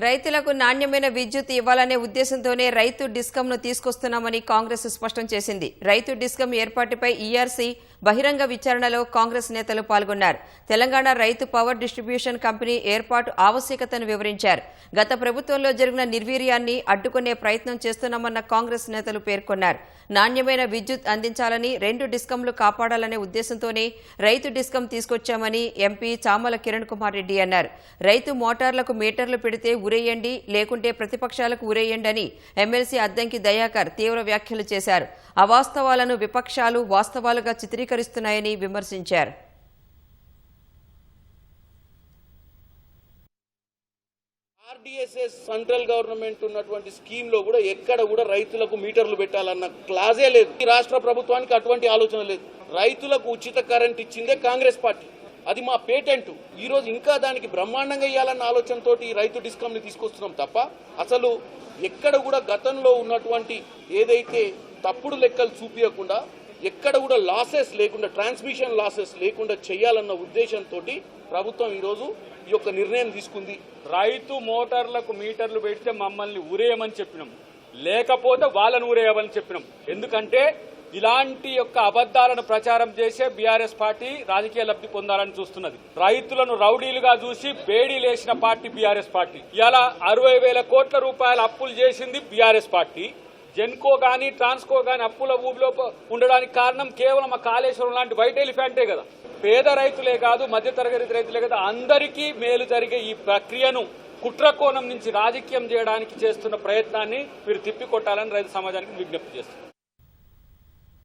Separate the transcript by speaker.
Speaker 1: రైతులకు నాణ్యమైన విద్యుత్ ఇవ్వాలనే ఉద్దేశంతోనే రైతు డిస్కంను తీసుకొస్తున్నామని కాంగ్రెస్ స్పష్టం చేసింది. రైతు డిస్కం ఏర్పాటుపై ఈఆర్సీ బహిరంగ విచారణలో కాంగ్రెస్ నేతలు పాల్గొన్నారు. తెలంగాణ రైతు పవర్ డిస్ట్రిబ్యూషన్ కంపెనీ ఏర్పాటు ఆవశ్యకతను వివరించారు. గత ప్రభుత్వంలో జరిగిన నిర్వీర్యాన్ని అడ్డుకునే ప్రయత్నం చేస్తున్నామన్న కాంగ్రెస్ నేతలు పేర్కొన్నారు. నాణ్యమైన విద్యుత్ అందించాలని, 2 డిస్కంలు కాపాడాలనే ఉద్దేశంతోనే రైతు డిస్కం తీసుకొచ్చామని ఎంపీ చామల కిరణ్ కుమార్ రెడ్డి అన్నారు. రైతు మోటార్లకు మీటర్లు పెడితే ఉరేయండి, లేకుంటే ప్రతిపక్షాలకు ఉరేయండి అని ఎమ్మెల్సీ అద్దంకి దయాకర్ తీవ్ర వ్యాఖ్యలు చేశారు. అవాస్తవాలను విపక్షాలు వాస్తవాలుగా చిత్రీకరిస్తున్నాయని విమర్శించారు.
Speaker 2: ఆర్డీఎస్ఎస్ సెంట్రల్ గవర్నమెంట్ ఉన్నటువంటి స్కీమ్ లో కూడా ఎక్కడ కూడా రైతులకు మీటర్లు పెట్టాలన్న క్లాజే లేదు. ఈ రాష్ట్ర ప్రభుత్వానికి అటువంటి ఆలోచన లేదు. రైతులకు ఉచిత కరెంట్ ఇచ్చిందే కాంగ్రెస్ పార్టీ. అది మా పేటెంట్. ఈ రోజు ఇంకా దానికి బ్రహ్మాండంగా ఇవ్వాలన్న ఆలోచనతో ఈ రైతు డిస్కమ్ ని తీసుకొస్తున్నాం తప్ప అసలు ఎక్కడ కూడా గతంలో ఉన్నటువంటి ఏదైతే తప్పుడు లెక్కలు చూపించకుండా, ఎక్కడ కూడా లాసెస్ లేకుండా, ట్రాన్స్మిషన్ లాసెస్ లేకుండా చేయాలన్న ఉద్దేశంతో ప్రభుత్వం ఈరోజు ఈ యొక్క నిర్ణయం తీసుకుంది.
Speaker 3: రైతు మోటార్లకు మీటర్లు పెడితే మమ్మల్ని ఊరేయమని చెప్పినాం, లేకపోతే వాళ్ళని ఊరేయమని చెప్పినాం. ఎందుకంటే ఇలాంటి యొక్క అబద్దాలను ప్రచారం చేసే బీఆర్ఎస్ పార్టీ రాజకీయ లబ్ధి పొందాలని చూస్తున్నది. రైతులను రౌడీలుగా చూసి బేడీ లేచిన పార్టీ బీఆర్ఎస్ పార్టీ. ఇలా 60,000 కోట్ల రూపాయల అప్పులు చేసింది బీఆర్ఎస్ పార్టీ. జెన్కో గానీ, ట్రాన్స్కో గానీ అప్పుల ఊబిలో ఉండడానికి కారణం కేవలం ఆ కాళేశ్వరం లాంటి వైట్ ఎలిఫెంటే కదా. పేద రైతులే కాదు, మధ్యతరగతి రైతులే కదా, అందరికీ మేలు జరిగే ఈ ప్రక్రియను కుట్రకోణం నుంచి రాజకీయం చేయడానికి చేస్తున్న ప్రయత్నాన్ని మీరు తిప్పికొట్టాలని రైతు సమాజానికి విజ్ఞప్తి చేస్తున్నారు.